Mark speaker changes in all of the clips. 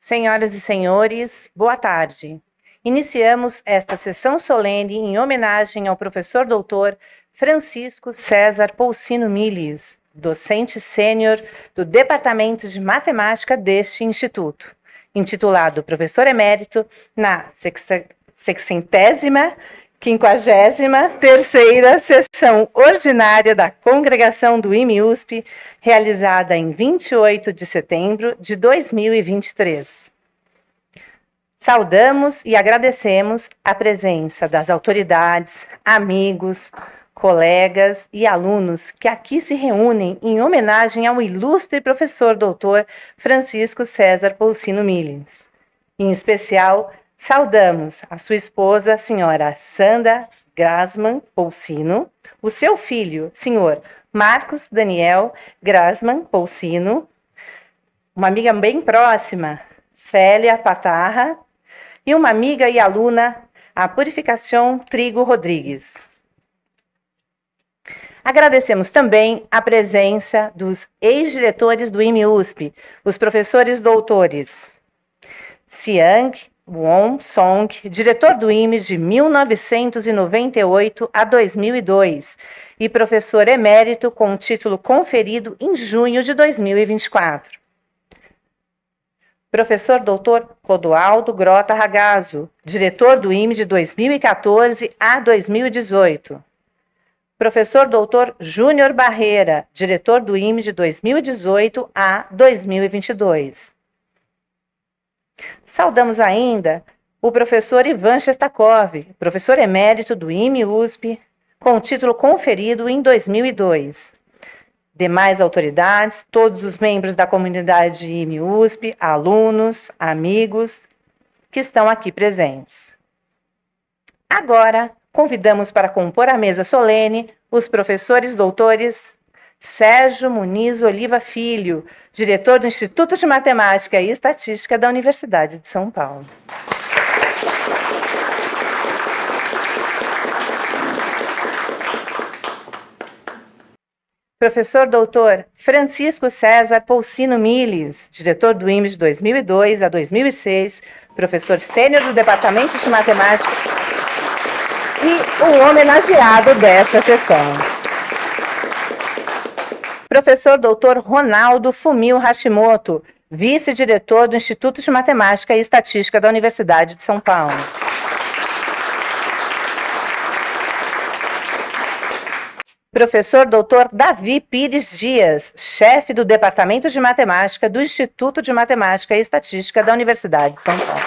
Speaker 1: Senhoras e senhores, boa tarde. Iniciamos esta sessão solene em homenagem ao professor doutor Francisco César Poucino Miles, docente sênior do Departamento de Matemática deste Instituto, intitulado Professor Emérito na 53ª sessão ordinária da Congregação do IME-USP, realizada em 28 de setembro de 2023. Saudamos e agradecemos a presença das autoridades, amigos, colegas e alunos que aqui se reúnem em homenagem ao ilustre professor doutor Francisco César Poucino Miles. Em especial, saudamos a sua esposa, senhora Sandra Grasman Poucino, o seu filho, senhor Marcos Daniel Grasman Poucino, uma amiga bem próxima, Célia Patarra, e uma amiga e aluna, a Purificação Trigo Rodrigues. Agradecemos também a presença dos ex-diretores do IME-USP, os professores doutores Siang Won Song, diretor do IME de 1998 a 2002, e professor emérito com título conferido em junho de 2024. Professor doutor Clodoaldo Grota Ragazzo, diretor do IME de 2014 a 2018. Professor doutor Júnior Barreira, diretor do IME de 2018 a 2022. Saudamos ainda o professor Ivan Shestakov, professor emérito do IME-USP, com título conferido em 2002. Demais autoridades, todos os membros da comunidade IME-USP, alunos, amigos que estão aqui presentes. Agora, convidamos para compor a mesa solene os professores doutores Sérgio Muniz Oliva Filho, diretor do Instituto de Matemática e Estatística da Universidade de São Paulo. Professor doutor Francisco César Poucino Miles, diretor do IME de 2002 a 2006, professor sênior do Departamento de Matemática e o homenageado desta sessão. Professor doutor Ronaldo Fumio Hashimoto, vice-diretor do Instituto de Matemática e Estatística da Universidade de São Paulo. Professor doutor Davi Pires Dias, chefe do Departamento de Matemática do Instituto de Matemática e Estatística da Universidade de São Paulo.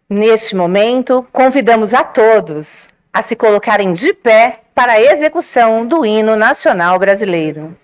Speaker 1: Neste momento, convidamos a todos a se colocarem de pé para a execução do hino nacional brasileiro.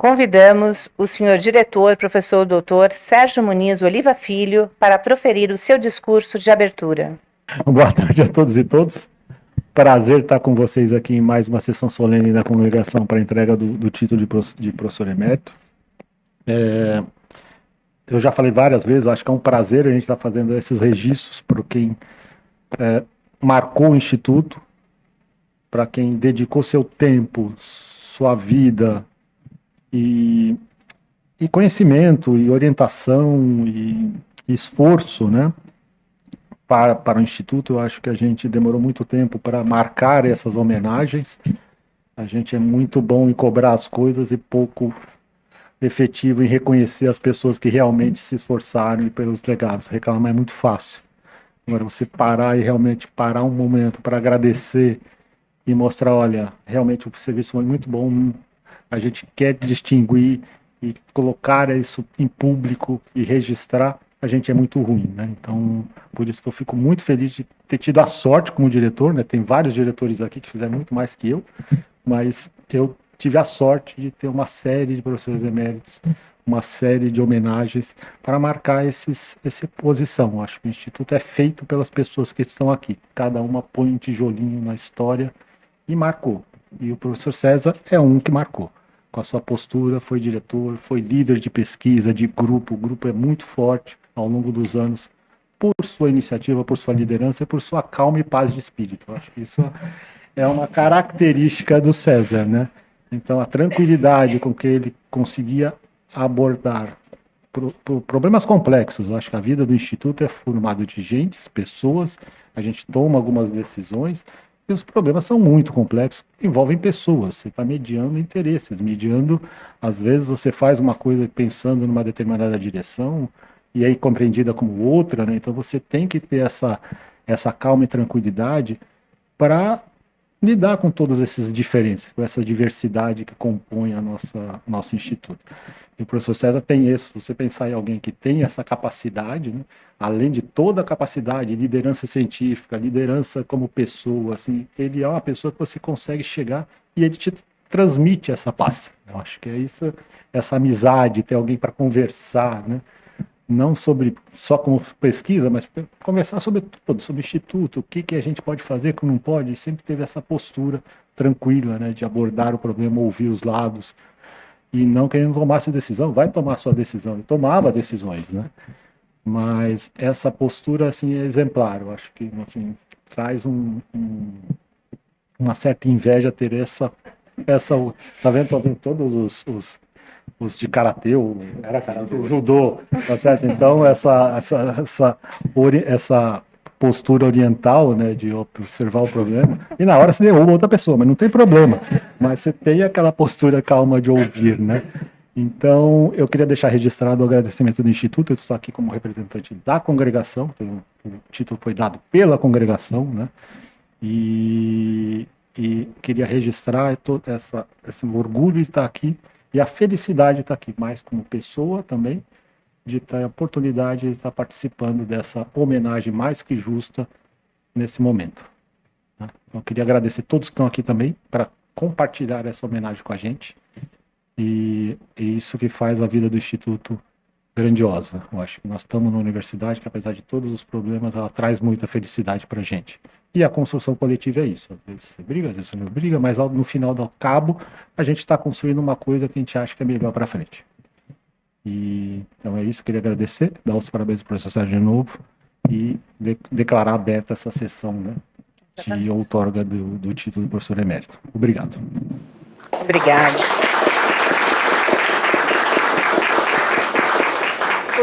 Speaker 1: convidamos o senhor diretor, professor doutor Sérgio Muniz Oliva Filho, para proferir o seu discurso de abertura.
Speaker 2: Boa tarde a todos e todas. Prazer estar com vocês aqui em mais uma sessão solene da congregação para a entrega do título de professor emérito. Eu já falei várias vezes, acho que é um prazer a gente estar fazendo esses registros para quem marcou o Instituto, para quem dedicou seu tempo, sua vida e conhecimento e orientação e esforço, né, para o Instituto. Eu acho que a gente demorou muito tempo para marcar essas homenagens. A gente é muito bom em cobrar as coisas e pouco efetivo em reconhecer as pessoas que realmente se esforçaram e pelos legados. Reclamar é muito fácil. Agora, você parar e realmente parar um momento para agradecer e mostrar, olha, realmente o serviço foi muito bom, a gente quer distinguir e colocar isso em público e registrar, a gente é muito ruim, né? Então, por isso que eu fico muito feliz de ter tido a sorte como diretor, né? Tem vários diretores aqui que fizeram muito mais que eu, mas eu tive a sorte de ter uma série de professores eméritos, uma série de homenagens para marcar essa posição. Acho que o Instituto é feito pelas pessoas que estão aqui. Cada uma põe um tijolinho na história e marcou. E o professor César é um que marcou. Com a sua postura, foi diretor, foi líder de pesquisa, de grupo. O grupo é muito forte ao longo dos anos, por sua iniciativa, por sua liderança e por sua calma e paz de espírito. Eu acho que isso é uma característica do César, né? Então, a tranquilidade com que ele conseguia abordar problemas complexos. Eu acho que a vida do Instituto é formada de gente, pessoas, a gente toma algumas decisões e os problemas são muito complexos, envolvem pessoas. Você está mediando interesses, às vezes você faz uma coisa pensando numa determinada direção e aí compreendida como outra, né? Então você tem que ter essa calma e tranquilidade para lidar com todas essas diferenças, com essa diversidade que compõe nosso instituto. E o professor César tem isso. Se você pensar em alguém que tem essa capacidade, né, além de toda a capacidade, liderança científica, liderança como pessoa, assim, ele é uma pessoa que você consegue chegar e ele te transmite essa paz. Eu acho que é isso, essa amizade, ter alguém para conversar, né? Não só como pesquisa, mas conversar sobre tudo, sobre o Instituto, o que a gente pode fazer, o que não pode. Sempre teve essa postura tranquila, né, de abordar o problema, ouvir os lados, e não querendo tomar sua decisão, vai tomar sua decisão. Ele tomava decisões, né? Mas essa postura, assim, é exemplar. Eu acho que, assim, traz uma certa inveja ter essa tá vendo todos os de karatê, era karatê, o judô, tá certo? Então essa postura oriental, né, de observar o problema, e na hora você derruba outra pessoa, mas não tem problema, mas você tem aquela postura calma de ouvir, né? Então eu queria deixar registrado o agradecimento do Instituto. Eu estou aqui como representante da congregação, o título foi dado pela congregação, né? E queria registrar esse orgulho de estar aqui e a felicidade de estar aqui, mais como pessoa também, de ter a oportunidade de estar participando dessa homenagem mais que justa nesse momento. Né? Então, eu queria agradecer a todos que estão aqui também para compartilhar essa homenagem com a gente, e isso que faz a vida do Instituto grandiosa. Eu acho que nós estamos numa universidade que, apesar de todos os problemas, ela traz muita felicidade para a gente. E a construção coletiva é isso. Às vezes você briga, às vezes você não briga, mas no final do cabo, a gente está construindo uma coisa que a gente acha que é melhor para frente. Então é isso, queria agradecer, dar os parabéns para o professor Sérgio de novo e declarar aberta essa sessão, né, de outorga do título de professor emérito. Obrigado.
Speaker 1: Obrigada.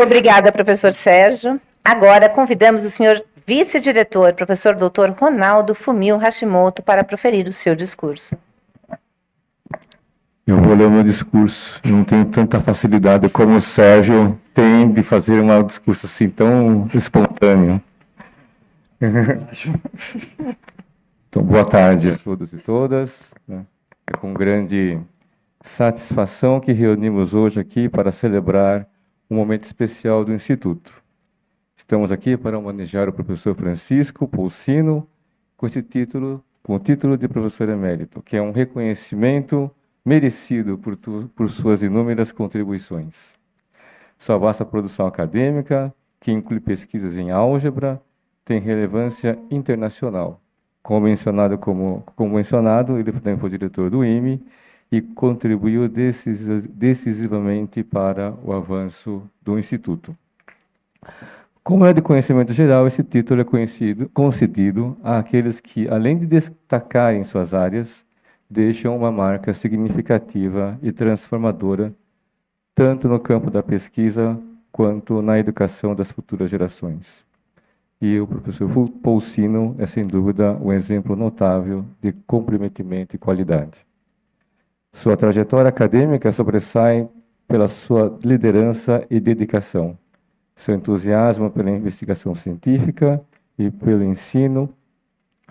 Speaker 1: Obrigada, professor Sérgio. Agora convidamos o senhor vice-diretor, professor doutor Ronaldo Fumio Hashimoto, para proferir o seu discurso.
Speaker 3: Eu vou ler o meu discurso. Eu não tenho tanta facilidade como o Sérgio tem de fazer um discurso assim tão espontâneo. Então, boa tarde a todos e todas. É com grande satisfação que reunimos hoje aqui para celebrar um momento especial do Instituto. Estamos aqui para homenagear o professor Francisco Pulsino com o título de professor emérito, que é um reconhecimento merecido por suas inúmeras contribuições. Sua vasta produção acadêmica, que inclui pesquisas em álgebra, tem relevância internacional. Como mencionado, ele também foi diretor do IME e contribuiu decisivamente para o avanço do Instituto. Como é de conhecimento geral, esse título é concedido àqueles que, além de destacarem suas áreas, deixam uma marca significativa e transformadora, tanto no campo da pesquisa quanto na educação das futuras gerações. E o professor Poulsino é, sem dúvida, um exemplo notável de comprometimento e qualidade. Sua trajetória acadêmica sobressai pela sua liderança e dedicação. Seu entusiasmo pela investigação científica e pelo ensino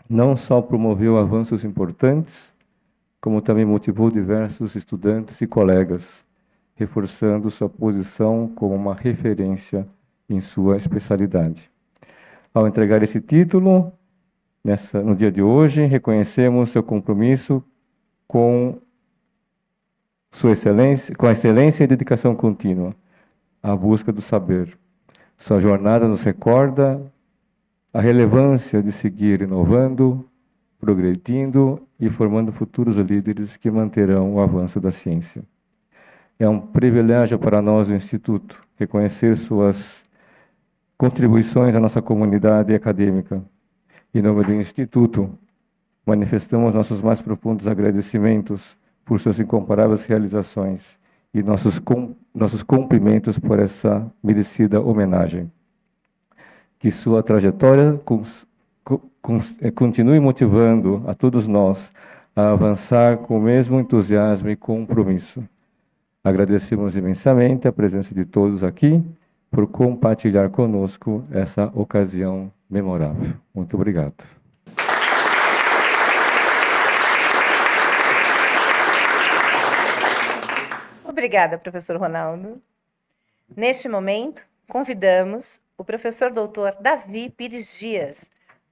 Speaker 3: não só promoveu avanços importantes, como também motivou diversos estudantes e colegas, reforçando sua posição como uma referência em sua especialidade. Ao entregar esse título, no dia de hoje, reconhecemos seu compromisso com a excelência e dedicação contínua à busca do saber. Sua jornada nos recorda a relevância de seguir inovando, progredindo e formando futuros líderes que manterão o avanço da ciência. É um privilégio para nós do Instituto reconhecer suas contribuições à nossa comunidade acadêmica. Em nome do Instituto, manifestamos nossos mais profundos agradecimentos por suas incomparáveis realizações e nossos cumprimentos por essa merecida homenagem. Que sua trajetória continue motivando a todos nós a avançar com o mesmo entusiasmo e compromisso. Agradecemos imensamente a presença de todos aqui por compartilhar conosco essa ocasião memorável. Muito obrigado.
Speaker 1: Obrigada, professor Ronaldo. Neste momento, convidamos o professor doutor Davi Pires Dias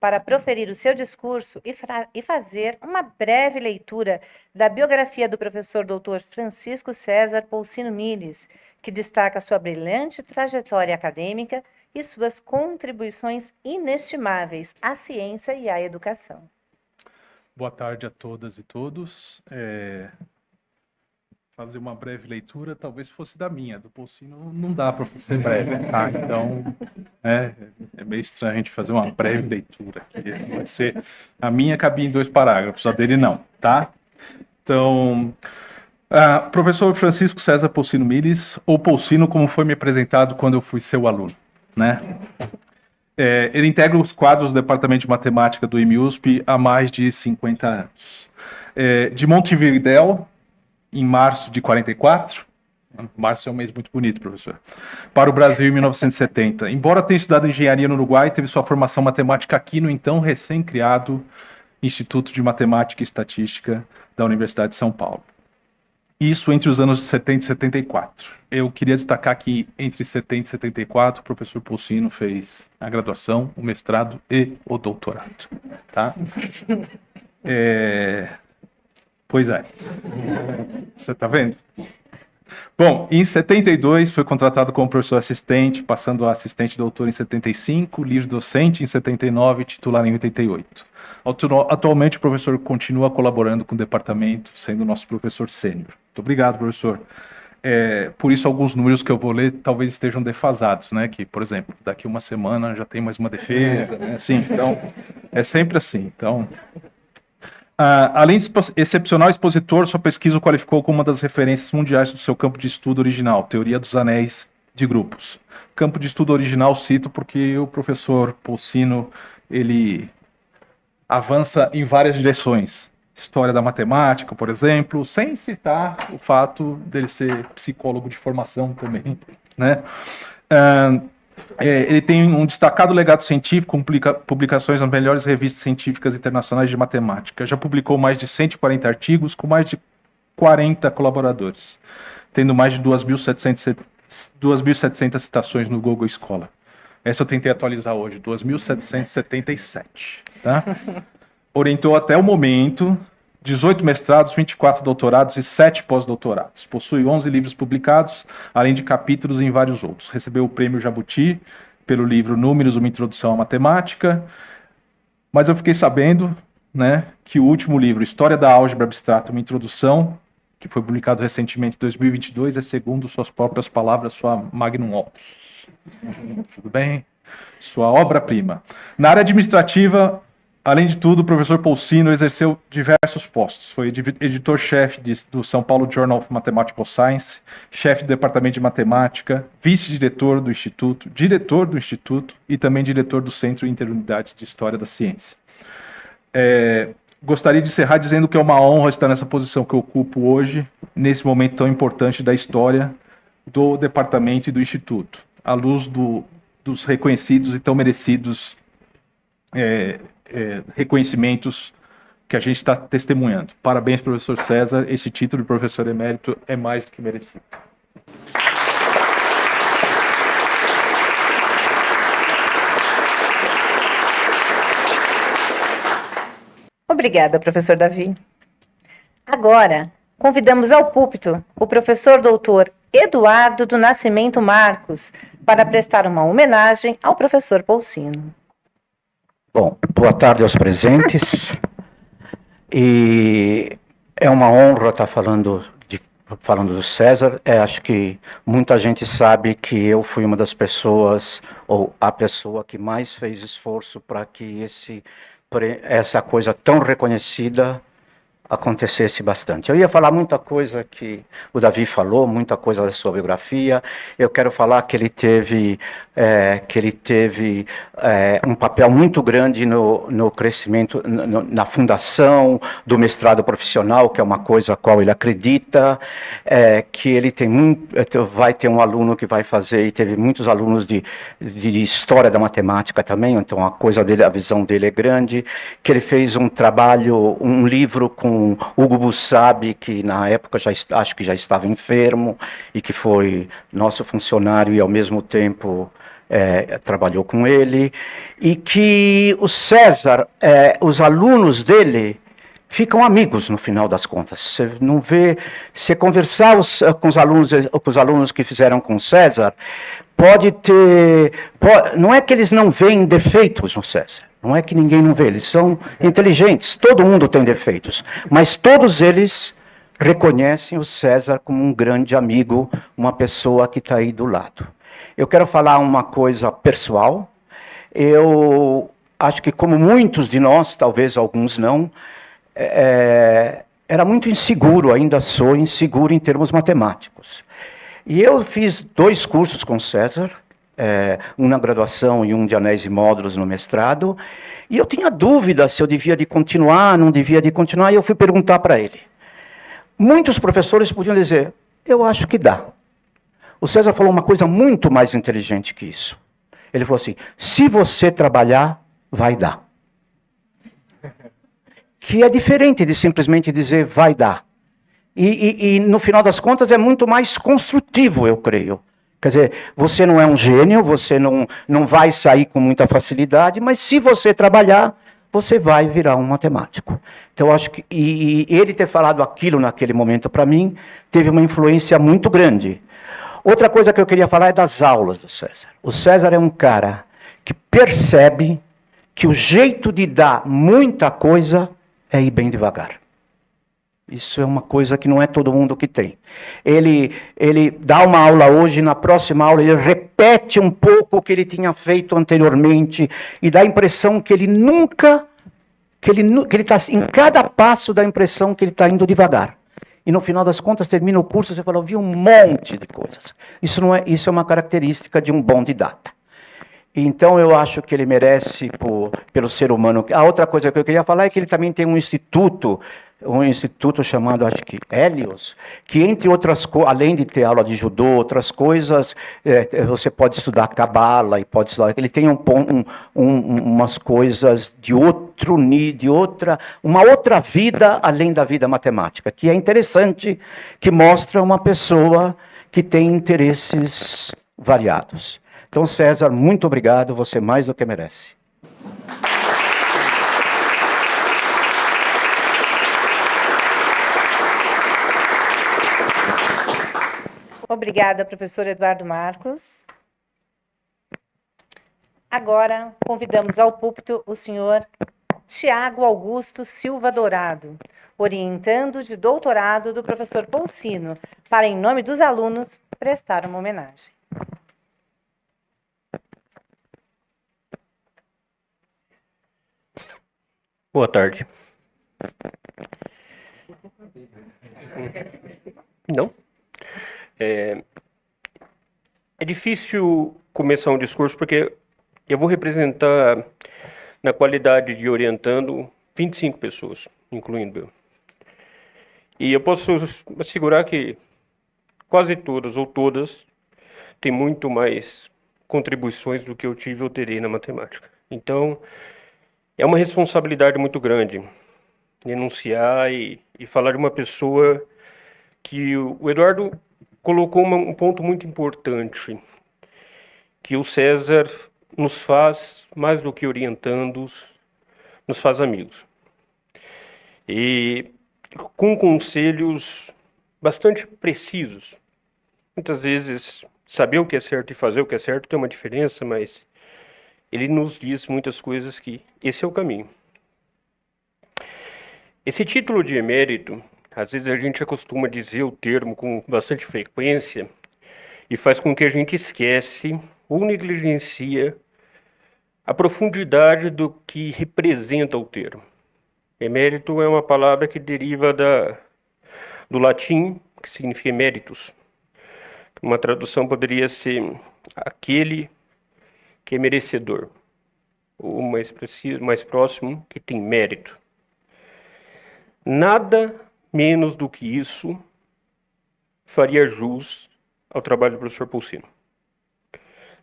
Speaker 1: para proferir o seu discurso e fazer uma breve leitura da biografia do professor doutor Francisco César Poulsino Miles, que destaca sua brilhante trajetória acadêmica e suas contribuições inestimáveis à ciência e à educação.
Speaker 4: Boa tarde a todas e todos. Fazer uma breve leitura, talvez fosse da minha, do Poulsino não dá para ser breve, tá? Então, é meio estranho a gente fazer uma breve leitura aqui. Vai ser, a minha cabia em 2 parágrafos, a dele não, tá? Então, professor Francisco César Poulsino Miles, ou Poulsino, como foi me apresentado quando eu fui seu aluno, né? Ele integra os quadros do Departamento de Matemática do IME-USP há mais de 50 anos. De Montevidéu, em março de 44, março é um mês muito bonito, professor, para o Brasil em 1970. Embora tenha estudado engenharia no Uruguai, teve sua formação matemática aqui no então recém-criado Instituto de Matemática e Estatística da Universidade de São Paulo. Isso entre os anos de 70 e 74. Eu queria destacar que entre 70 e 74, o professor Poulsino fez a graduação, o mestrado e o doutorado. Tá? Pois é. Você está vendo? Bom, em 72 foi contratado como professor assistente, passando a assistente doutor em 75, livre docente em 79 e titular em 88. Atualmente o professor continua colaborando com o departamento, sendo nosso professor sênior. Muito obrigado, professor. Por isso alguns números que eu vou ler talvez estejam defasados, né? Que, por exemplo, daqui uma semana já tem mais uma defesa, né? Assim, então, é sempre assim. Então, além de excepcional expositor, sua pesquisa o qualificou como uma das referências mundiais do seu campo de estudo original, teoria dos anéis de grupos. Campo de estudo original cito porque o professor Poulsino, ele avança em várias direções. História da matemática, por exemplo, sem citar o fato dele ser psicólogo de formação também, né? Ele tem um destacado legado científico, com publicações nas melhores revistas científicas internacionais de matemática. Já publicou mais de 140 artigos, com mais de 40 colaboradores, tendo mais de 2.700 citações no Google Scholar. Essa eu tentei atualizar hoje, 2.777. Tá? Orientou até o momento 18 mestrados, 24 doutorados e 7 pós-doutorados. Possui 11 livros publicados, além de capítulos em vários outros. Recebeu o Prêmio Jabuti pelo livro Números, uma Introdução à Matemática. Mas eu fiquei sabendo, né, que o último livro, História da Álgebra Abstrata, uma Introdução, que foi publicado recentemente em 2022, é, segundo suas próprias palavras, sua magnum opus. Tudo bem? Sua obra-prima. Na área administrativa, além de tudo, o professor Poulsino exerceu diversos postos. Foi editor-chefe do São Paulo Journal of Mathematical Science, chefe do departamento de matemática, vice-diretor do Instituto, diretor do Instituto e também diretor do Centro Interunidades de História da Ciência. Gostaria de encerrar dizendo que é uma honra estar nessa posição que eu ocupo hoje, nesse momento tão importante da história do departamento e do Instituto, à luz dos reconhecidos e tão merecidos reconhecimentos que a gente está testemunhando. Parabéns, professor César. Esse título de professor emérito é mais do que merecido.
Speaker 1: Obrigada, professor Davi. Agora, convidamos ao púlpito o professor doutor Eduardo do Nascimento Marcos para prestar uma homenagem ao professor Poulsino.
Speaker 5: Bom, boa tarde aos presentes. E é uma honra estar falando do César. Acho que muita gente sabe que eu fui uma das pessoas, ou a pessoa que mais fez esforço para que essa coisa tão reconhecida acontecesse bastante. Eu ia falar muita coisa que o Davi falou, muita coisa da sua biografia. Eu quero falar que ele teve um papel muito grande no crescimento, na fundação do mestrado profissional, que é uma coisa a qual ele acredita, que ele vai ter um aluno que vai fazer, e teve muitos alunos de história da matemática também, então a visão dele é grande, que ele fez um livro com Hugo Bussabi, que na época acho que já estava enfermo, e que foi nosso funcionário e ao mesmo tempo trabalhou com ele, e que o César, os alunos dele ficam amigos no final das contas. Você não vê, se conversar com os alunos que fizeram com o César, não é que eles não veem defeitos no César. Não é que ninguém não vê, eles são inteligentes, todo mundo tem defeitos, mas todos eles reconhecem o César como um grande amigo, uma pessoa que está aí do lado. Eu quero falar uma coisa pessoal. Eu acho que, como muitos de nós, talvez alguns não, era muito inseguro, ainda sou inseguro em termos matemáticos. E eu fiz 2 cursos com o César, um na graduação e um de anéis e módulos no mestrado, e eu tinha dúvida se eu devia de continuar, não devia de continuar, e eu fui perguntar para ele. Muitos professores podiam dizer, eu acho que dá. O César falou uma coisa muito mais inteligente que isso. Ele falou assim, se você trabalhar, vai dar. Que é diferente de simplesmente dizer, vai dar. E no final das contas é muito mais construtivo, eu creio. Quer dizer, você não é um gênio, você não vai sair com muita facilidade, mas se você trabalhar, você vai virar um matemático. Então, eu acho que e ele ter falado aquilo naquele momento para mim, teve uma influência muito grande. Outra coisa que eu queria falar é das aulas do César. O César é um cara que percebe que o jeito de dar muita coisa é ir bem devagar. Isso é uma coisa que não é todo mundo que tem. Ele dá uma aula hoje, na próxima aula ele repete um pouco o que ele tinha feito anteriormente e dá a impressão que ele está em cada passo dá a impressão que ele está indo devagar. E no final das contas termina o curso, você fala, eu vi um monte de coisas. Isso é uma característica de um bom didata. Então eu acho que ele merece pelo ser humano. A outra coisa que eu queria falar é que ele também tem um instituto chamado, acho que Helios, que entre outras coisas, além de ter aula de judô, outras coisas, você pode estudar cabala e pode estudar. Ele tem umas coisas de outro nível, uma outra vida além da vida matemática, que é interessante, que mostra uma pessoa que tem interesses variados. Então, César, muito obrigado, você mais do que merece.
Speaker 1: Obrigada, professor Eduardo Marcos. Agora, convidamos ao púlpito o senhor Tiago Augusto Silva Dourado, orientando de doutorado do professor Poncino, para, em nome dos alunos, prestar uma homenagem.
Speaker 6: Boa tarde. Não? É difícil começar um discurso porque eu vou representar, na qualidade de orientando, 25 pessoas, incluindo eu. E eu posso assegurar que quase todas ou todas têm muito mais contribuições do que eu tive ou terei na matemática. Então, é uma responsabilidade muito grande enunciar e falar de uma pessoa que o Eduardo colocou um ponto muito importante, que o César nos faz, mais do que orientandos, nos faz amigos. E com conselhos bastante precisos. Muitas vezes, saber o que é certo e fazer o que é certo tem uma diferença, mas ele nos diz muitas coisas que esse é o caminho. Esse título de emérito, às vezes a gente acostuma dizer o termo com bastante frequência e faz com que a gente esquece ou negligencia a profundidade do que representa o termo. Emérito é uma palavra que deriva do latim, que significa eméritus. Uma tradução poderia ser aquele que é merecedor, ou mais próximo, que tem mérito. Nada menos do que isso faria jus ao trabalho do professor Poncino.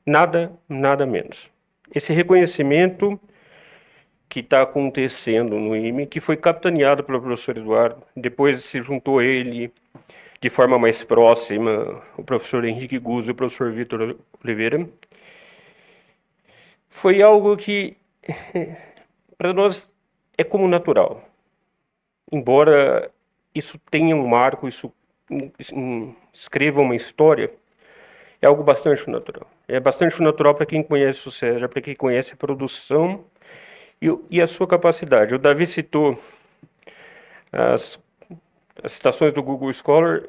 Speaker 6: Nada menos. Esse reconhecimento que está acontecendo no IME, que foi capitaneado pelo professor Eduardo, depois se juntou ele de forma mais próxima, o professor Henrique Guzzo e o professor Vitor Oliveira, foi algo que para nós é como natural. Embora isso tenha um marco, isso escreva uma história, é algo bastante natural. É bastante natural para quem conhece o César, para quem conhece a produção e a sua capacidade. O Davi citou as citações do Google Scholar.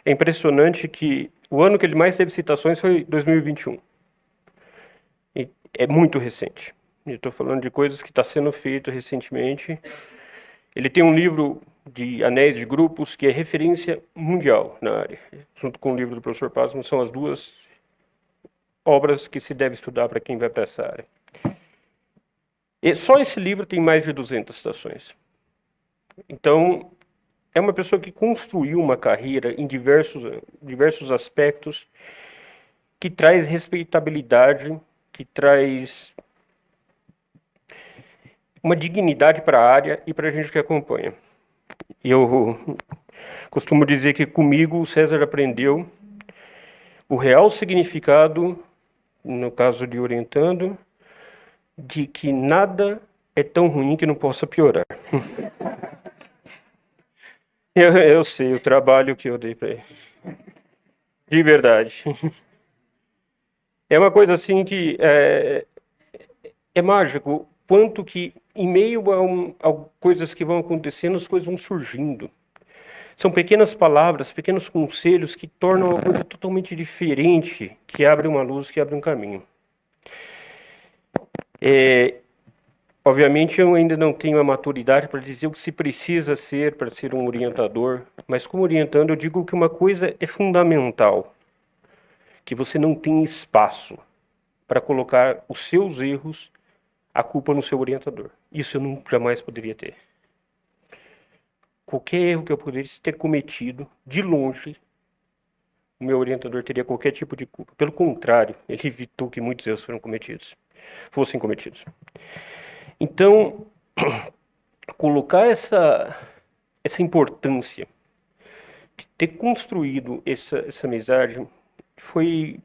Speaker 6: É impressionante que o ano que ele mais teve citações foi 2021. E é muito recente. Eu estou falando de coisas que está sendo feito recentemente. Ele tem um livro de anéis de grupos que é referência mundial na área. Junto com o livro do professor Pasmo, são as duas obras que se deve estudar para quem vai para essa área. E só esse livro tem mais de 200 citações. Então, é uma pessoa que construiu uma carreira em diversos aspectos, que traz respeitabilidade, que traz uma dignidade para a área e para a gente que acompanha. Eu costumo dizer que comigo o César aprendeu o real significado, no caso de orientando, de que nada é tão ruim que não possa piorar. Eu sei o trabalho que eu dei para ele. De verdade. É uma coisa assim que é mágico. Quanto que, em meio a coisas que vão acontecendo, as coisas vão surgindo. São pequenas palavras, pequenos conselhos que tornam uma coisa totalmente diferente, que abre uma luz, que abre um caminho. Obviamente, eu ainda não tenho a maturidade para dizer o que se precisa ser para ser um orientador, mas como orientando, eu digo que uma coisa é fundamental, que você não tem espaço para colocar os seus erros, a culpa no seu orientador. Isso eu jamais poderia ter. Qualquer erro que eu pudesse ter cometido, de longe, o meu orientador teria qualquer tipo de culpa. Pelo contrário, ele evitou que muitos erros fossem cometidos. Então, colocar essa importância de ter construído essa amizade foi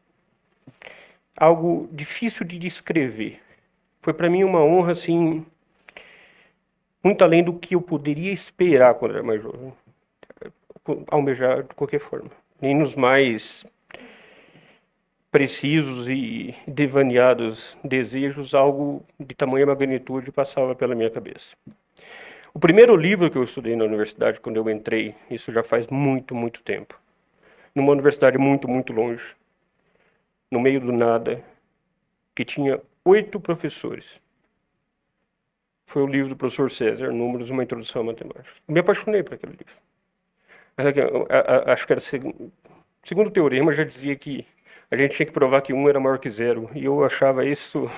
Speaker 6: algo difícil de descrever. Foi para mim uma honra, assim, muito além do que eu poderia esperar quando era mais jovem, almejar de qualquer forma. nem nos mais precisos e devaneados desejos, algo de tamanha magnitude passava pela minha cabeça. O primeiro livro que eu estudei na universidade, quando eu entrei, isso já faz muito, muito tempo, numa universidade muito, muito longe, no meio do nada, que tinha 8 professores. Foi o livro do professor César, Números, uma introdução à matemática. Eu me apaixonei por aquele livro. Acho que era segundo teorema, já dizia que a gente tinha que provar que 1 era maior que 0. E eu achava isso...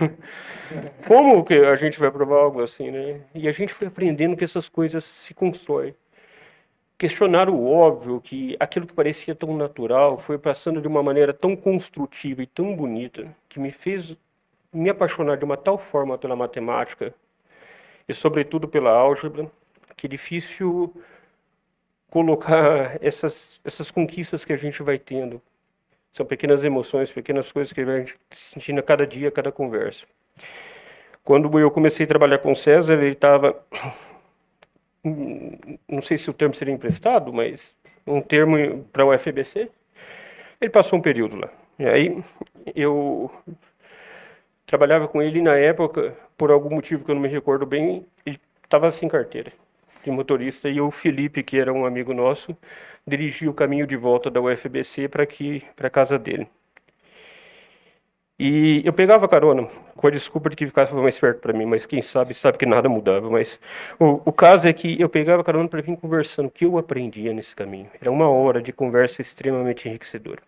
Speaker 6: Como que a gente vai provar algo assim, né? E a gente foi aprendendo que essas coisas se constroem. Questionar o óbvio, que aquilo que parecia tão natural foi passando de uma maneira tão construtiva e tão bonita, que me fez me apaixonar de uma tal forma pela matemática, e sobretudo pela álgebra, que é difícil colocar essas conquistas que a gente vai tendo. São pequenas emoções, pequenas coisas que a gente sentindo a cada dia, a cada conversa. Quando eu comecei a trabalhar com o César, ele estava, não sei se o termo seria emprestado, mas um termo para o UFBC. Ele passou um período lá. E aí eu trabalhava com ele, e na época, por algum motivo que eu não me recordo bem, ele estava sem carteira de motorista, e o Felipe, que era um amigo nosso, dirigia o caminho de volta da UFBC para a casa dele. E eu pegava carona, com a desculpa de que ficava mais perto para mim, mas quem sabe que nada mudava. Mas o caso é que eu pegava carona para vir conversando, o que eu aprendia nesse caminho. Era 1 hora de conversa extremamente enriquecedora.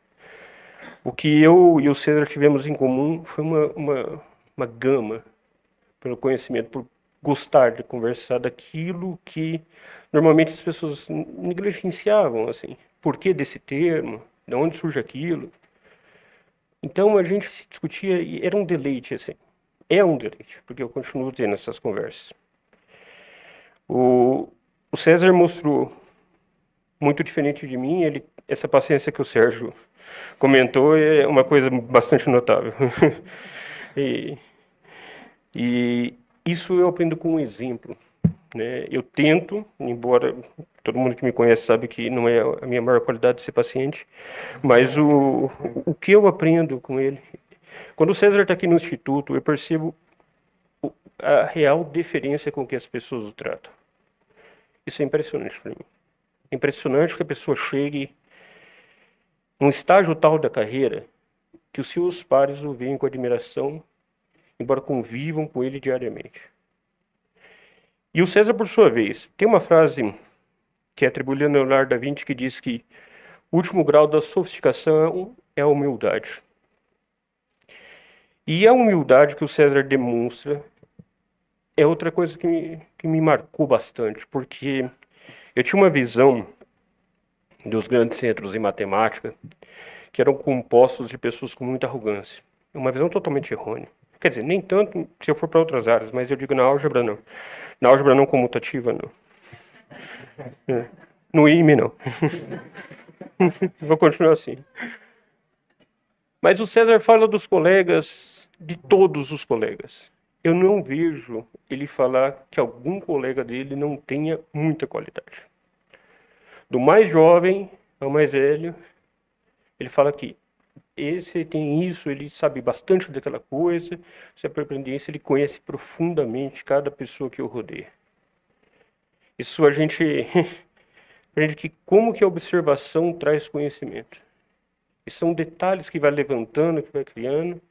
Speaker 6: O que eu e o César tivemos em comum foi uma gama pelo conhecimento, por gostar de conversar daquilo que normalmente as pessoas negligenciavam, assim. Por que desse termo? De onde surge aquilo? Então a gente se discutia e era um deleite, assim. É um deleite, porque eu continuo tendo essas conversas. O César mostrou muito diferente de mim, essa paciência que o Sérgio comentou é uma coisa bastante notável. E isso eu aprendo com um exemplo, né? Eu tento, embora todo mundo que me conhece sabe que não é a minha maior qualidade ser paciente, mas o que eu aprendo com ele... Quando o César está aqui no Instituto, eu percebo a real deferência com que as pessoas o tratam. Isso é impressionante para mim. É impressionante que a pessoa chegue num estágio tal da carreira que os seus pares o veem com admiração, embora convivam com ele diariamente. E o César, por sua vez, tem uma frase que é atribuída a Leonardo da Vinci que diz que o último grau da sofisticação é a humildade. E a humildade que o César demonstra é outra coisa que me marcou bastante, porque eu tinha uma visão dos grandes centros em matemática que eram compostos de pessoas com muita arrogância. Uma visão totalmente errônea. Quer dizer, nem tanto se eu for para outras áreas, mas eu digo na álgebra não. Na álgebra não comutativa, não. No IME, não. Vou continuar assim. Mas o César fala dos colegas, de todos os colegas. Eu não vejo ele falar que algum colega dele não tenha muita qualidade. Do mais jovem ao mais velho, ele fala que esse tem isso, ele sabe bastante daquela coisa, se é aprendência, ele conhece profundamente cada pessoa que o rodeia. Isso a gente aprende que como que a observação traz conhecimento. E são detalhes que vai levantando, que vai criando.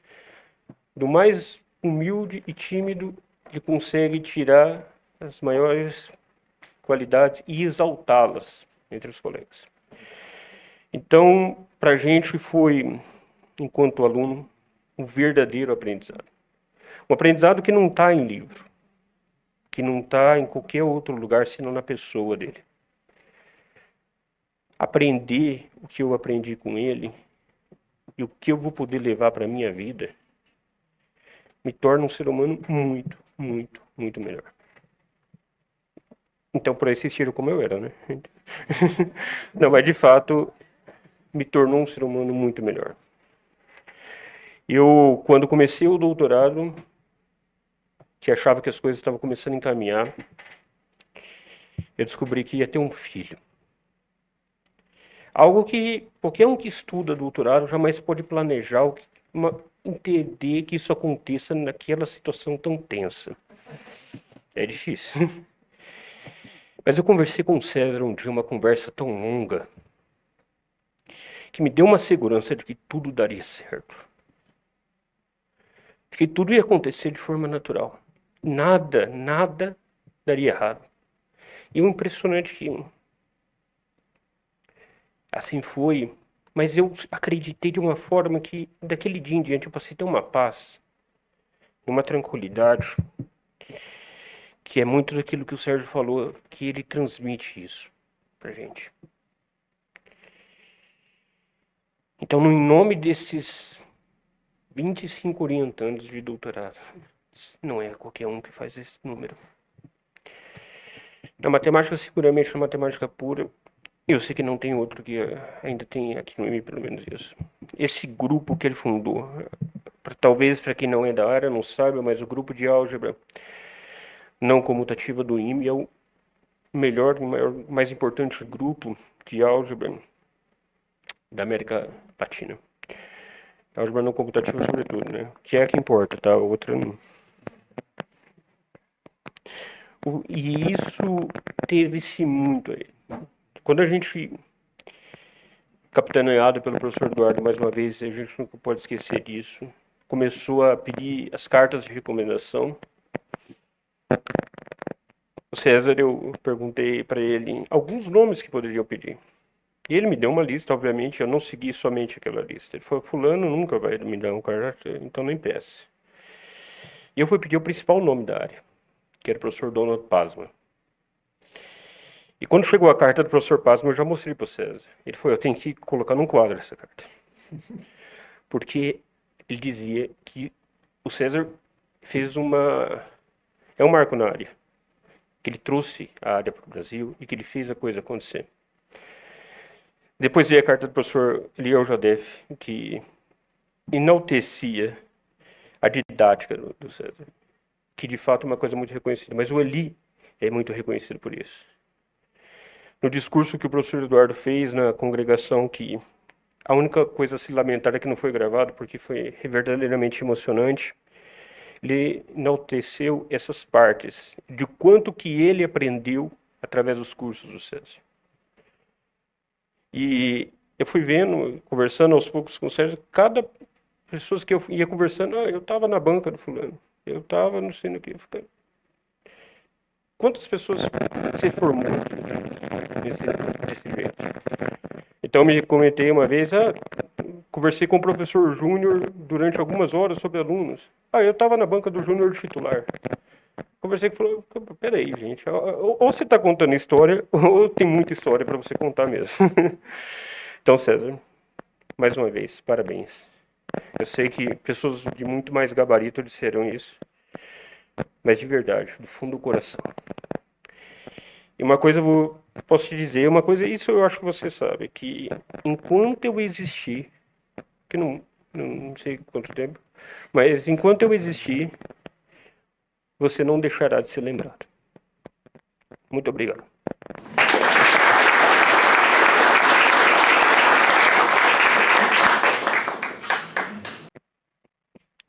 Speaker 6: Do mais humilde e tímido, ele consegue tirar as maiores qualidades e exaltá-las entre os colegas. Então, para a gente foi, enquanto aluno, um verdadeiro aprendizado. Um aprendizado que não está em livro, que não está em qualquer outro lugar, senão na pessoa dele. Aprender o que eu aprendi com ele e o que eu vou poder levar para a minha vida me torna um ser humano muito, muito, muito melhor. Então, por aí vocês tiram como eu era, né? Não, mas de fato, me tornou um ser humano muito melhor. Eu, quando comecei o doutorado, que achava que as coisas estavam começando a encaminhar, eu descobri que ia ter um filho. Algo que qualquer um que estuda doutorado jamais pode planejar ou entender que isso aconteça naquela situação tão tensa. É difícil. Mas eu conversei com o César um dia, uma conversa tão longa, que me deu uma segurança de que tudo daria certo. De que tudo ia acontecer de forma natural. Nada daria errado. E o impressionante que assim foi, mas eu acreditei de uma forma que, daquele dia em diante, eu passei a ter uma paz, uma tranquilidade, que é muito daquilo que o Sérgio falou, que ele transmite isso pra gente. Então, em nome desses 25 orientandos de doutorado, não é qualquer um que faz esse número. Na matemática, seguramente, na matemática pura, eu sei que não tem outro que ainda tem aqui no IME, pelo menos isso. Esse grupo que ele fundou, talvez para quem não é da área não saiba, mas o grupo de álgebra não comutativa do IME é o melhor, mais importante grupo de álgebra da América Latina. Álgebra não comutativa, sobretudo, né? Que é a que importa, tá? A outra não. E isso teve-se muito aí. Quando a gente, capitaneado pelo professor Eduardo, mais uma vez, a gente nunca pode esquecer disso, começou a pedir as cartas de recomendação. O César, eu perguntei para ele alguns nomes que poderiam pedir. E ele me deu uma lista, obviamente, eu não segui somente aquela lista. Ele falou, fulano nunca vai me dar um carta, então nem peça. E eu fui pedir o principal nome da área, que era o professor Donald Pazman. E quando chegou a carta do professor Pazman, eu já mostrei para o César. Ele falou, eu tenho que colocar num quadro essa carta. Porque ele dizia que o César fez é um marco na área. Que ele trouxe a área para o Brasil e que ele fez a coisa acontecer. Depois veio a carta do professor Eliel Jadef, que enaltecia a didática do César. Que de fato é uma coisa muito reconhecida. Mas o Eli é muito reconhecido por isso. No discurso que o professor Eduardo fez na congregação, que a única coisa a se lamentar é que não foi gravado, porque foi verdadeiramente emocionante, ele enalteceu essas partes, de quanto que ele aprendeu através dos cursos do César. E eu fui vendo, conversando aos poucos com o César, cada pessoa que eu ia conversando, eu estava na banca do fulano, eu estava não sei no que. Quantas pessoas se formou desse jeito? Então, me comentei uma vez, conversei com o professor Júnior durante algumas horas sobre alunos. Eu estava na banca do Júnior titular. Conversei com ele, falou, peraí, gente, ou você está contando história, ou tem muita história para você contar mesmo. Então, César, mais uma vez, parabéns. Eu sei que pessoas de muito mais gabarito disseram isso, mas de verdade, do fundo do coração. E uma coisa eu posso te dizer, uma coisa, isso eu acho que você sabe, que enquanto eu existir, que não sei quanto tempo, mas enquanto eu existir, você não deixará de ser lembrado. Muito obrigado.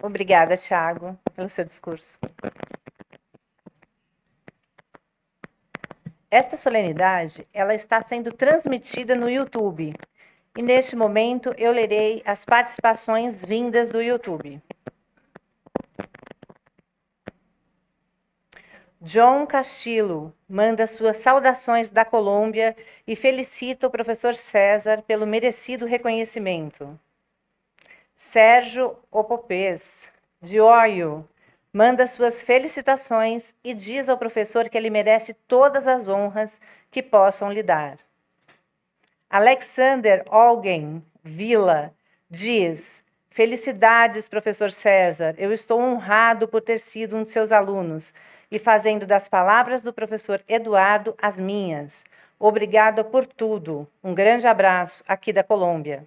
Speaker 1: Obrigada, Thiago, pelo seu discurso. Esta solenidade, ela está sendo transmitida no YouTube. E neste momento eu lerei as participações vindas do YouTube. John Castillo manda suas saudações da Colômbia e felicita o professor César pelo merecido reconhecimento. Sérgio Opopês, de Oio, manda suas felicitações e diz ao professor que ele merece todas as honras que possam lhe dar. Alexander Olgen Vila diz: felicidades, professor César, eu estou honrado por ter sido um de seus alunos e fazendo das palavras do professor Eduardo as minhas. Obrigada por tudo. Um grande abraço aqui da Colômbia.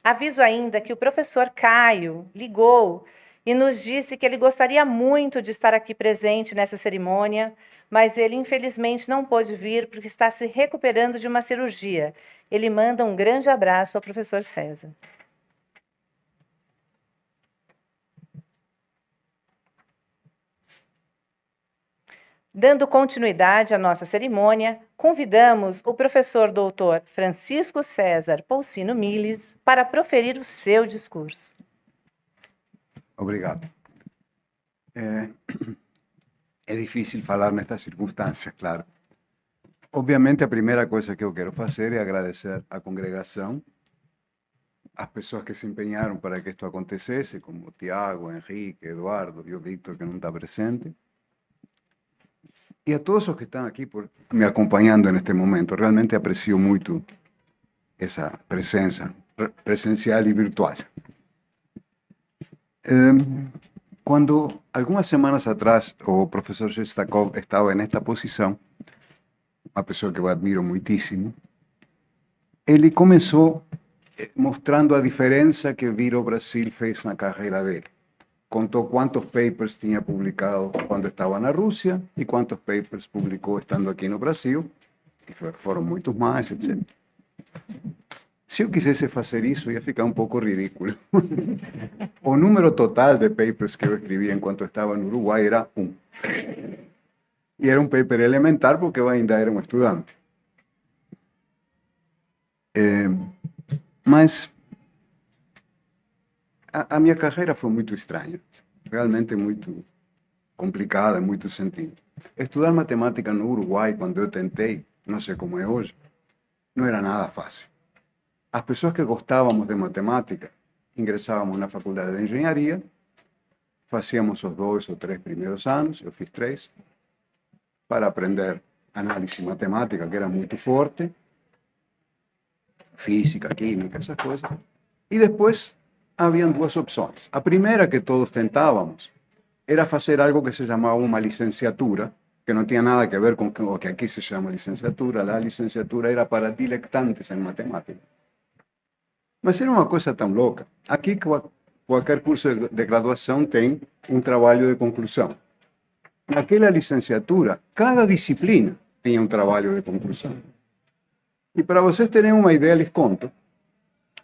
Speaker 1: Aviso ainda que o professor Caio ligou e nos disse que ele gostaria muito de estar aqui presente nessa cerimônia, mas ele infelizmente não pôde vir porque está se recuperando de uma cirurgia. Ele manda um grande abraço ao professor César. Dando continuidade à nossa cerimônia, convidamos o professor doutor Francisco César Poucino Miles para proferir o seu discurso.
Speaker 7: Obrigado. É difícil falar nestas circunstâncias, claro. Obviamente, a primeira coisa que eu quero fazer é agradecer à congregação, às pessoas que se empenharam para que isto acontecesse, como o Tiago, Henrique, Eduardo e o Victor, que não está presente, e a todos os que estão aqui me acompanhando neste momento. Realmente aprecio muito essa presença presencial e virtual. Quando, algumas semanas atrás, o professor Shestakov estava nesta posição, uma pessoa que eu admiro muitíssimo, ele começou mostrando a diferença que Viro Brasil fez na carreira dele. Contou quantos papers tinha publicado quando estava na Rússia e quantos papers publicou estando aqui no Brasil, e foram muitos mais, etc. Se eu quisesse fazer isso, ia ficar um pouco ridículo. O número total de papers que eu escrevi enquanto estava no Uruguai era 1. E era um paper elementar porque eu ainda era um estudante. Mas a minha carreira foi muito estranha, realmente muito complicada em muitos sentidos. Estudar matemática no Uruguai, quando eu tentei, não sei como é hoje, não era nada fácil. As pessoas que gostávamos de matemática, ingressávamos na faculdade de engenharia, fazíamos os 2 ou 3 primeiros anos, eu fiz 3, para aprender análise matemática, que era muito forte, física, química, essas coisas. E depois haviam 2 opções. A primeira que todos tentávamos era fazer algo que se chamava uma licenciatura, que não tinha nada a ver com o que aqui se chama licenciatura. A licenciatura era para dilettantes em matemática. Mas era uma coisa tão louca. Aqui, qualquer curso de graduação tem um trabalho de conclusão. Naquela licenciatura, cada disciplina tinha um trabalho de conclusão. E para vocês terem uma ideia, lhes conto,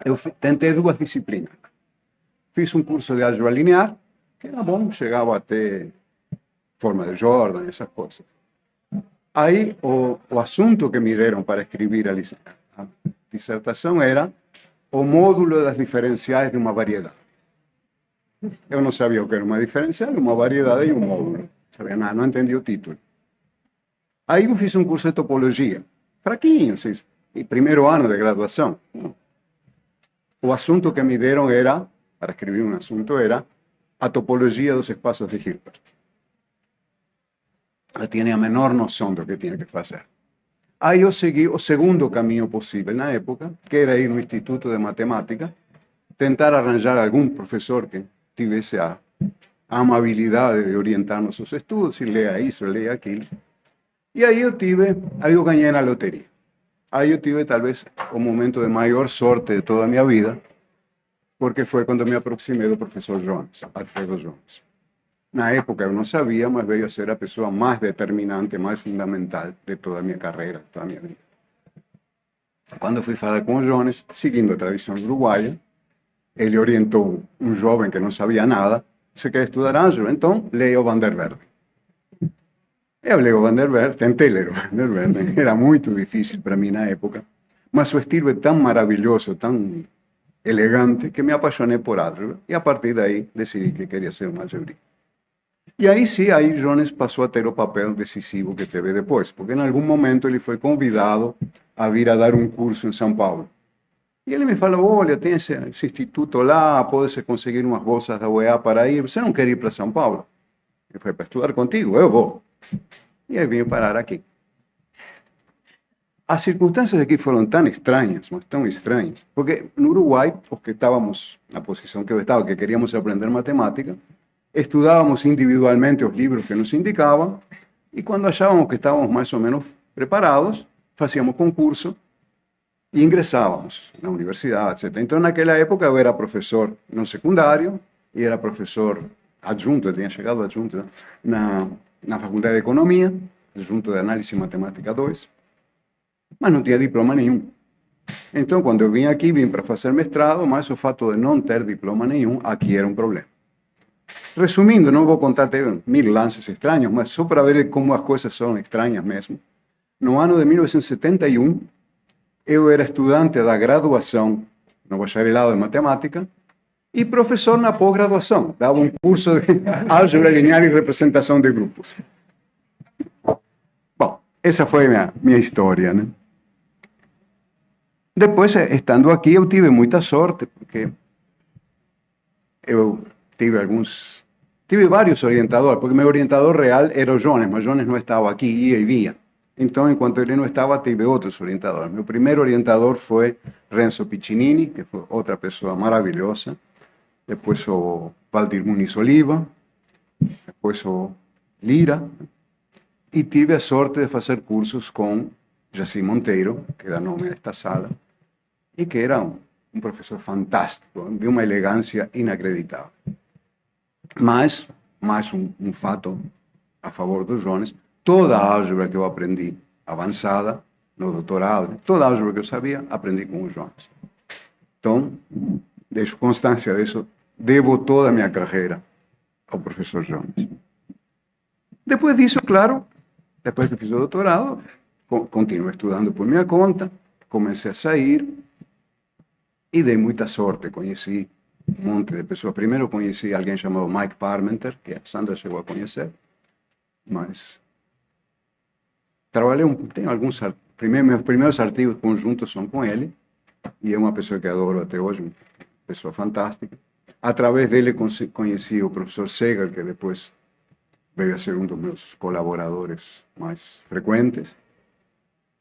Speaker 7: eu tentei 2 disciplinas. Fiz um curso de álgebra linear, que era bom, chegava até forma de Jordan, essas coisas. Aí, o assunto que me deram para escrever a dissertação era o módulo das diferenciais de uma variedade. Eu não sabia o que era uma diferencial, uma variedade e um módulo. Não sabia nada, não entendi o título. Aí eu fiz um curso de topologia, fraquinho, primeiro ano de graduação. O assunto que me deram era, para escrever um assunto, era a topologia dos espaços de Hilbert. Eu tinha a menor noção do que tinha que fazer. Aí eu segui o segundo caminho possível na época, que era ir no Instituto de Matemática, tentar arranjar algum professor que tivesse a amabilidade de orientar nossos estudos, e leia isso, leia aquilo. E aí eu ganhei na loteria. Aí eu tive talvez o momento de maior sorte de toda a minha vida, porque foi quando me aproximei do professor Jones, Alfredo Jones. Na época eu não sabia, mas veio a ser a pessoa mais determinante, mais fundamental de toda a minha carreira, de toda a minha vida. Quando fui falar com o Jones, seguindo a tradição uruguaia, ele orientou um jovem que não sabia nada, você quer estudar álgebra? Então, leia o Van der Velde. Eu leio o Van der Velde, tentei ler o Van der Velde, era muito difícil para mim na época, mas o estilo é tão maravilhoso, tão elegante, que me apaixonei por álgebra, e a partir daí decidi que queria ser um algebrista. E aí sim, aí Jones passou a ter o papel decisivo que teve depois, porque em algum momento ele foi convidado a vir a dar um curso em São Paulo. E ele me falou, olha, tem esse instituto lá, pode-se conseguir umas bolsas da UEA para ir, você não quer ir para São Paulo? Eu falei, para estudar contigo? Eu vou. E aí vim parar aqui. As circunstâncias aqui foram tão estranhas, mas tão estranhas, porque no Uruguai, os que estávamos na posição que eu estava, que queríamos aprender matemática, estudávamos individualmente os livros que nos indicavam, e quando achávamos que estávamos mais ou menos preparados, fazíamos concurso e ingressávamos na universidade, etc. Então, naquela época, eu era professor no secundário e era professor adjunto, eu tinha chegado adjunto, né, na Faculdade de Economia, adjunto de Análise Matemática 2, mas não tinha diploma nenhum. Então, quando eu vim aqui, vim para fazer mestrado, mas o fato de não ter diploma nenhum, aqui era um problema. Resumindo, não vou contar, teve 1000 lances estranhos, mas só para ver como as coisas são estranhas mesmo. No ano de 1971, eu era estudante da graduação no bacharelado de matemática e professor na pós-graduação. Dava um curso de álgebra linear e representação de grupos. Bom, essa foi minha história, né? Depois, estando aqui, eu tive muita sorte, porque eu tive vários orientadores, porque meu orientador real era o Jones, mas Jones não estava aqui, ia e via. Então, enquanto ele não estava, tive outros orientadores. Meu primeiro orientador foi Renzo Piccinini, que foi outra pessoa maravilhosa. Depois o Valdir Muniz Oliva, depois o Lira. E tive a sorte de fazer cursos com Jaci Monteiro, que dá nome a esta sala, e que era um professor fantástico, de uma elegância inacreditável. Mas, mais um fato a favor dos Jones, toda a álgebra que eu aprendi avançada, no doutorado, toda a álgebra que eu sabia, aprendi com os Jones. Então, deixo constância disso, devo toda a minha carreira ao professor Jones. Depois disso, claro, depois que fiz o doutorado, continuei estudando por minha conta, comecei a sair e dei muita sorte, conheci um monte de pessoas. Primeiro conheci alguém chamado Mike Parmenter, que a Sandra chegou a conhecer, mas trabalhei, tenho alguns, meus primeiros artigos conjuntos são com ele, e é uma pessoa que adoro até hoje, uma pessoa fantástica. Através dele conheci o professor Segal, que depois veio a ser um dos meus colaboradores mais frequentes,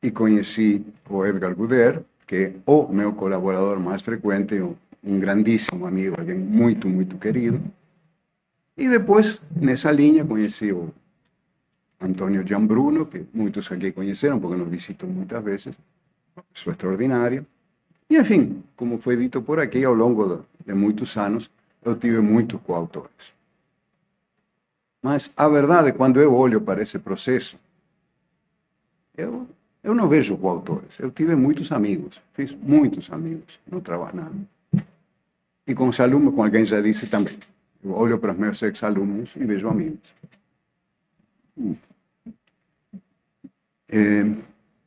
Speaker 7: e conheci o Edgar Guder, que é o meu colaborador mais frequente, um grandíssimo amigo, alguém muito, muito querido. E depois, nessa linha, conheci o Antônio Gianbruno, que muitos aqui conheceram, porque nos visitam muitas vezes, uma pessoa extraordinária. E, enfim, como foi dito por aqui, ao longo de muitos anos, eu tive muitos coautores. Mas a verdade, quando eu olho para esse processo, eu não vejo coautores. Eu tive muitos amigos, fiz muitos amigos no trabalho. E com os alunos, como alguém já disse também, eu olho para os meus ex-alunos e vejo amigos.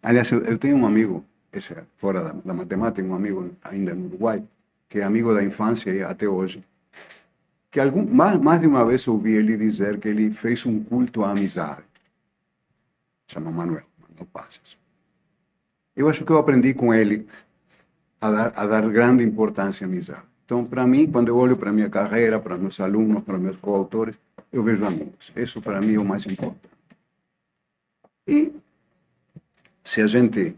Speaker 7: Aliás, eu tenho um amigo, fora da matemática, um amigo ainda no Uruguai, que é amigo da infância e até hoje, que mais de uma vez ouvi ele dizer que ele fez um culto à amizade. Chama Manuel Pazes. Eu acho que eu aprendi com ele a dar grande importância à amizade. Então, para mim, quando eu olho para a minha carreira, para meus alunos, para meus coautores, eu vejo amigos. Isso, para mim, é o mais importante. E, se a gente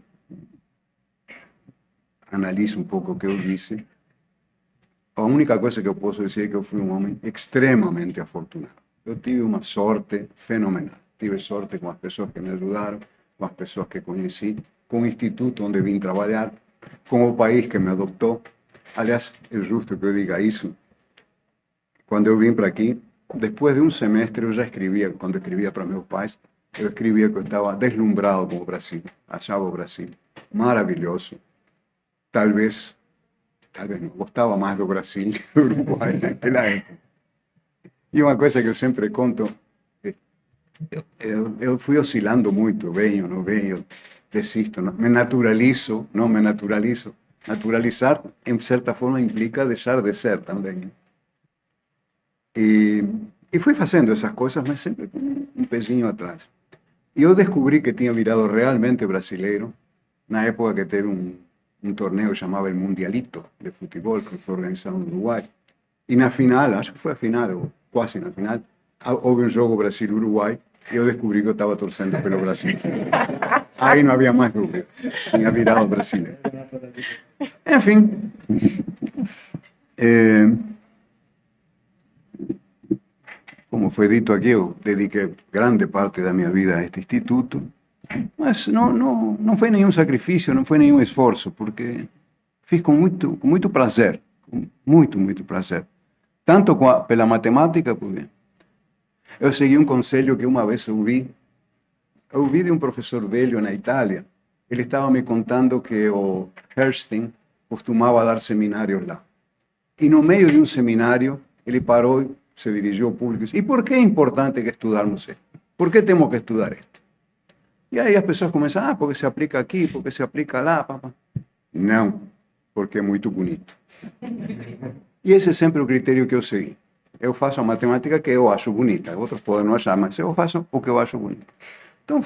Speaker 7: analisa um pouco o que eu disse, a única coisa que eu posso dizer é que eu fui um homem extremamente afortunado. Eu tive uma sorte fenomenal. Tive sorte com as pessoas que me ajudaram, com as pessoas que conheci, com o instituto onde vim trabalhar, com o país que me adotou. Aliás, é justo que eu diga isso. Quando eu vim para aqui, depois de um semestre, eu já escrevia, quando escrevia para meus pais, eu escrevia que eu estava deslumbrado com o Brasil. Achava o Brasil maravilhoso. Talvez não, gostava mais do Brasil que do Uruguai naquela época. E uma coisa que eu sempre conto, eu fui oscilando muito, venho, não venho, desisto, não, me naturalizo, não me naturalizo. Naturalizar, em certa forma, implica deixar de ser também. E fui fazendo essas coisas, mas sempre com um pezinho atrás. E eu descobri que tinha virado realmente brasileiro na época que teve um torneio chamado el Mundialito de futebol, que foi organizado no Uruguai. E na final, acho que foi a final, ou quase na final, houve um jogo Brasil-Uruguai e eu descobri que eu estava torcendo pelo Brasil. Aí não havia mais dúvida, tinha virado brasileiro. Enfim, como foi dito aqui, eu dediquei grande parte da minha vida a este instituto, mas não foi nenhum sacrifício, não foi nenhum esforço, porque fiz com muito prazer, com muito prazer. tanto pela matemática, porque eu segui um conselho que uma vez ouvi de um professor velho na Itália. Ele estava me contando que o Herstein costumava dar seminários lá. E no meio de um seminário, ele parou e se dirigiu ao público e disse: e por que é importante que estudarmos isto? Por que temos que estudar isto? E aí as pessoas começam: porque se aplica aqui, porque se aplica lá. Papá. Não, porque é muito bonito. E esse é sempre o critério que eu segui. Eu faço a matemática que eu acho bonita. Outros podem não achar, mas eu faço o que eu acho bonito. Então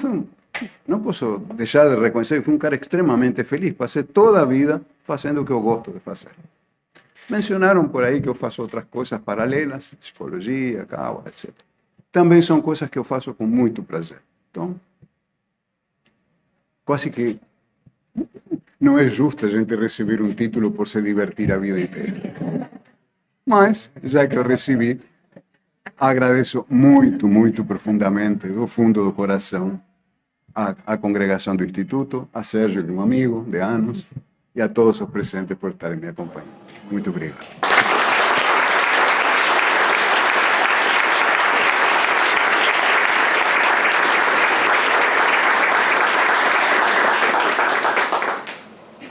Speaker 7: não posso deixar de reconhecer que fui um cara extremamente feliz. Passei toda a vida fazendo o que eu gosto de fazer. Mencionaram por aí que eu faço outras coisas paralelas, psicologia, cábala, etc. Também são coisas que eu faço com muito prazer. Então, quase que não é justo a gente receber um título por se divertir a vida inteira. Mas, já que eu recebi, agradeço muito, muito profundamente, do fundo do coração, à congregação do Instituto, a Sérgio, que é um amigo de anos, e a todos os presentes por estarem me acompanhando. Muito obrigado.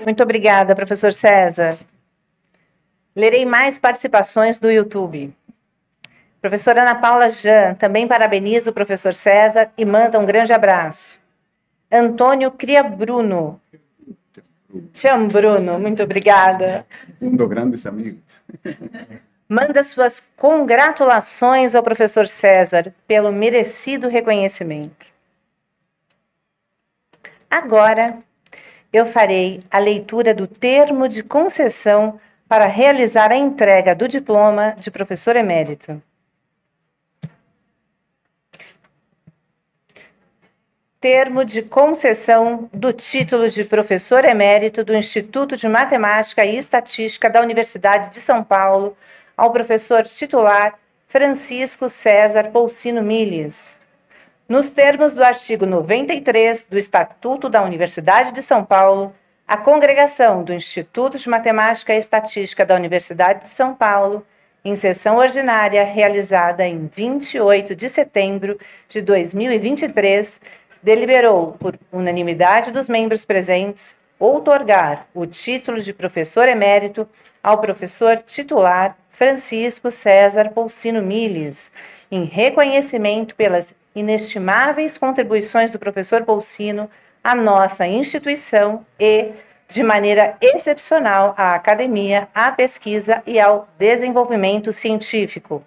Speaker 1: Muito obrigada, professor César. Lerei mais participações do YouTube. Professora Ana Paula Jean também parabeniza o professor César e manda um grande abraço. Antônio Cria Bruno. Chamo Bruno, muito obrigada.
Speaker 7: Um dos grandes amigos.
Speaker 1: Manda suas congratulações ao professor César pelo merecido reconhecimento. Agora, eu farei a leitura do termo de concessão para realizar a entrega do diploma de professor emérito. Termo de concessão do título de professor emérito do Instituto de Matemática e Estatística da Universidade de São Paulo ao professor titular Francisco César Poucino Miles. Nos termos do artigo 93 do Estatuto da Universidade de São Paulo, a congregação do Instituto de Matemática e Estatística da Universidade de São Paulo, em sessão ordinária realizada em 28 de setembro de 2023, deliberou, por unanimidade dos membros presentes, outorgar o título de professor emérito ao professor titular Francisco César Poucino Miles, em reconhecimento pelas inestimáveis contribuições do professor Poucino à nossa instituição e, de maneira excepcional, à academia, à pesquisa e ao desenvolvimento científico.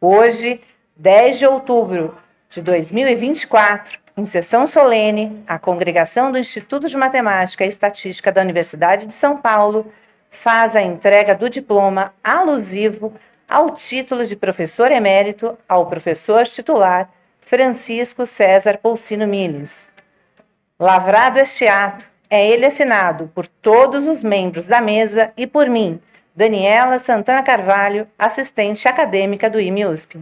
Speaker 1: Hoje, 10 de outubro de 2024, em sessão solene, a congregação do Instituto de Matemática e Estatística da Universidade de São Paulo faz a entrega do diploma alusivo ao título de professor emérito ao professor titular Francisco César Poucino Miles. Lavrado este ato, é ele assinado por todos os membros da mesa e por mim, Daniela Santana Carvalho, assistente acadêmica do IME-USP.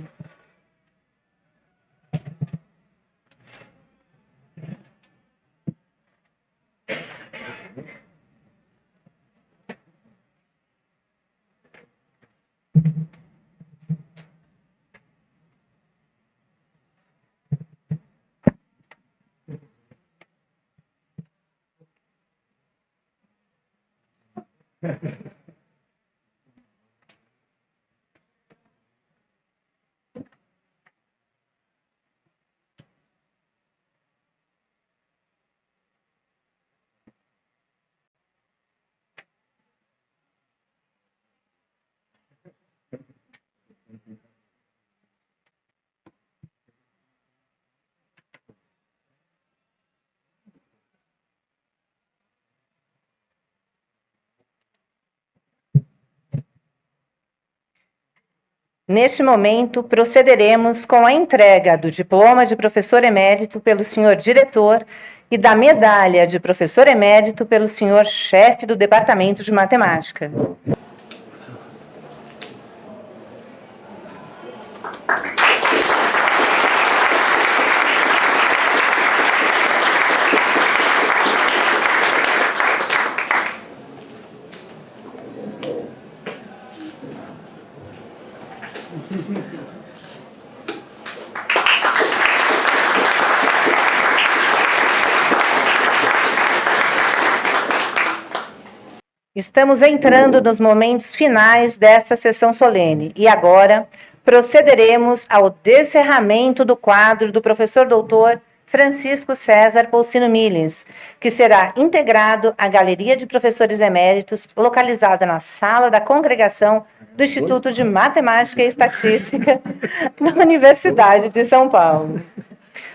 Speaker 1: Neste momento, procederemos com a entrega do diploma de professor emérito pelo senhor diretor e da medalha de professor emérito pelo senhor chefe do Departamento de Matemática. Estamos entrando nos momentos finais desta sessão solene e agora procederemos ao descerramento do quadro do professor doutor Francisco César Polcino Millens, que será integrado à Galeria de Professores Eméritos, localizada na Sala da Congregação do Instituto de Matemática e Estatística da Universidade de São Paulo.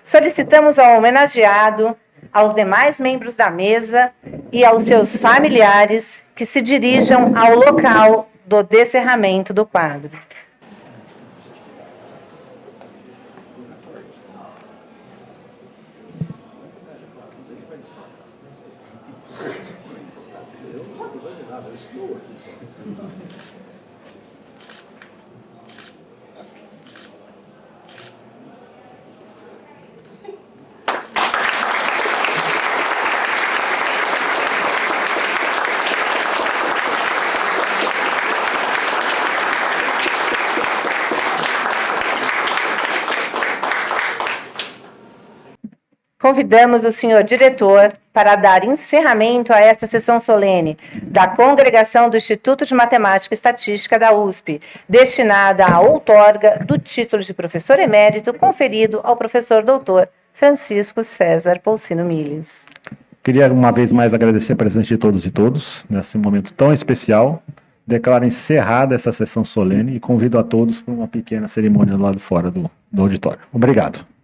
Speaker 1: Solicitamos ao homenageado, aos demais membros da mesa e aos seus familiares que se dirijam ao local do descerramento do quadro. Convidamos o senhor diretor para dar encerramento a esta sessão solene da Congregação do Instituto de Matemática e Estatística da USP, destinada à outorga do título de professor emérito conferido ao professor doutor Francisco César Polcino Millens.
Speaker 2: Queria uma vez mais agradecer a presença de todos e todos nesse momento tão especial. Declaro encerrada essa sessão solene e convido a todos para uma pequena cerimônia do lado fora do auditório. Obrigado.